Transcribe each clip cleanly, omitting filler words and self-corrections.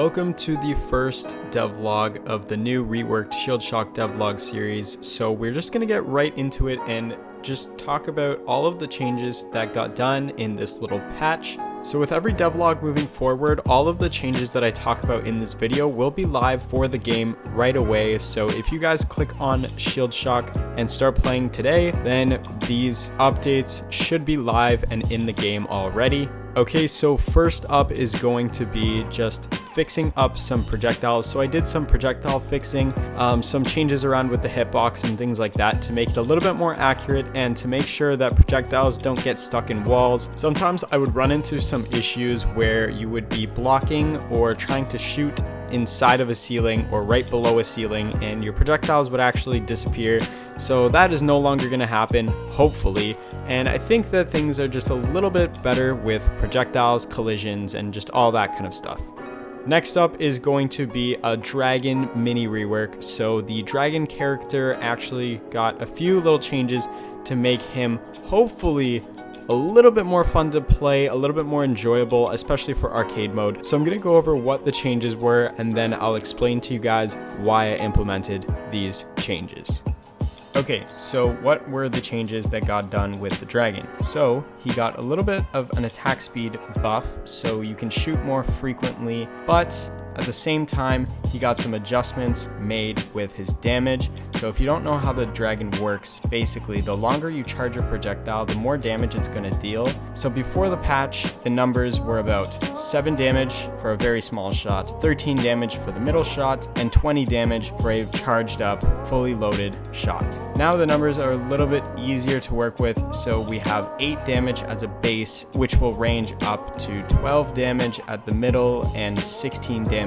Welcome to the first devlog of the new reworked Shield Shock devlog series. So we're just going to get right into it and just talk about all of the changes that got done in this little patch. So with every devlog moving forward, all of the changes that I talk about in this video will be live for the game right away. So if you guys click on Shield Shock and start playing today, then these updates should be live and in the game already. Okay, so first up is going to be just fixing up some projectiles. So I did some projectile fixing, some changes around with the hitbox and things like that to make it a little bit more accurate and to make sure that projectiles don't get stuck in walls. Sometimes I would run into some issues where you would be blocking or trying to shoot inside of a ceiling or right below a ceiling and your projectiles would actually disappear. So that is no longer going to happen, hopefully. And I think that things are just a little bit better with projectiles, collisions, and just all that kind of stuff. Next up is going to be a dragon mini rework. So the dragon character actually got a few little changes to make him hopefully a little bit more fun to play, a little bit more enjoyable, especially for arcade mode. So I'm going to go over what the changes were and then I'll explain to you guys why I implemented these changes. Okay, so what were the changes that got done with the dragon? So he got a little bit of an attack speed buff, so you can shoot more frequently, but at the same time, he got some adjustments made with his damage. So if you don't know how the dragon works, basically the longer you charge a projectile, the more damage it's going to deal. So before the patch, the numbers were about 7 damage for a very small shot, 13 damage for the middle shot, and 20 damage for a charged up, fully loaded shot. Now the numbers are a little bit easier to work with, so we have 8 damage as a base, which will range up to 12 damage at the middle and 16 damage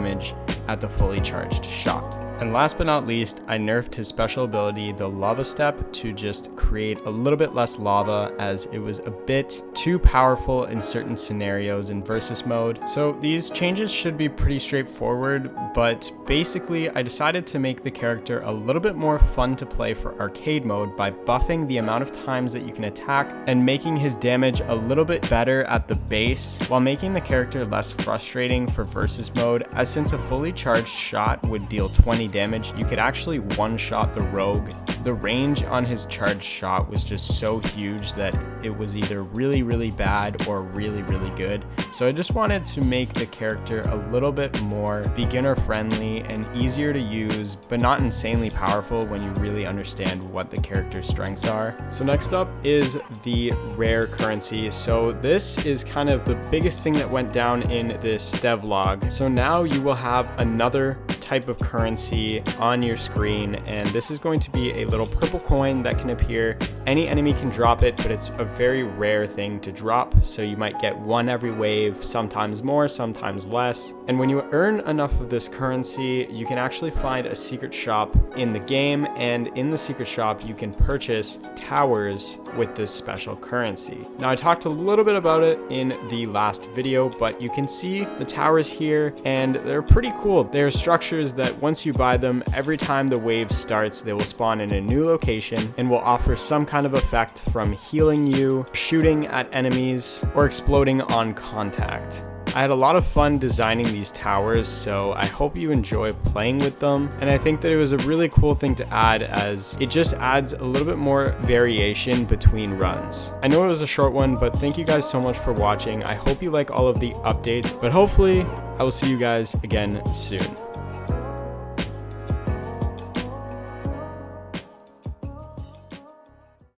at the fully charged shot. And last but not least, I nerfed his special ability, the lava step, to just create a little bit less lava as it was a bit too powerful in certain scenarios in versus mode. So these changes should be pretty straightforward, but basically I decided to make the character a little bit more fun to play for arcade mode by buffing the amount of times that you can attack and making his damage a little bit better at the base while making the character less frustrating for versus mode, as since a fully charged shot would deal 20 damage, you could actually one-shot the rogue. The range on his charged shot was just so huge that it was either really bad or really good. So I just wanted to make the character a little bit more beginner friendly and easier to use, but not insanely powerful when you really understand what the character's strengths are. So next up is the rare currency. So this is kind of the biggest thing that went down in this devlog. So now you will have another type of currency on your screen, and this is going to be a little purple coin that can appear. Any enemy can drop it, but it's a very rare thing to drop, so you might get one every wave, sometimes more, sometimes less. And when you earn enough of this currency, you can actually find a secret shop in the game, and in the secret shop you can purchase towers with this special currency. Now I talked a little bit about it in the last video, but you can see the towers here and they're pretty cool. They're structures that once you buy them, every time the wave starts, they will spawn in a new location and will offer some kind of effect, from healing you, shooting at enemies, or exploding on contact. I had a lot of fun designing these towers, so I hope you enjoy playing with them. And I think that it was a really cool thing to add, as it just adds a little bit more variation between runs. I know it was a short one, but thank you guys so much for watching. I hope you like all of the updates, but hopefully I will see you guys again soon.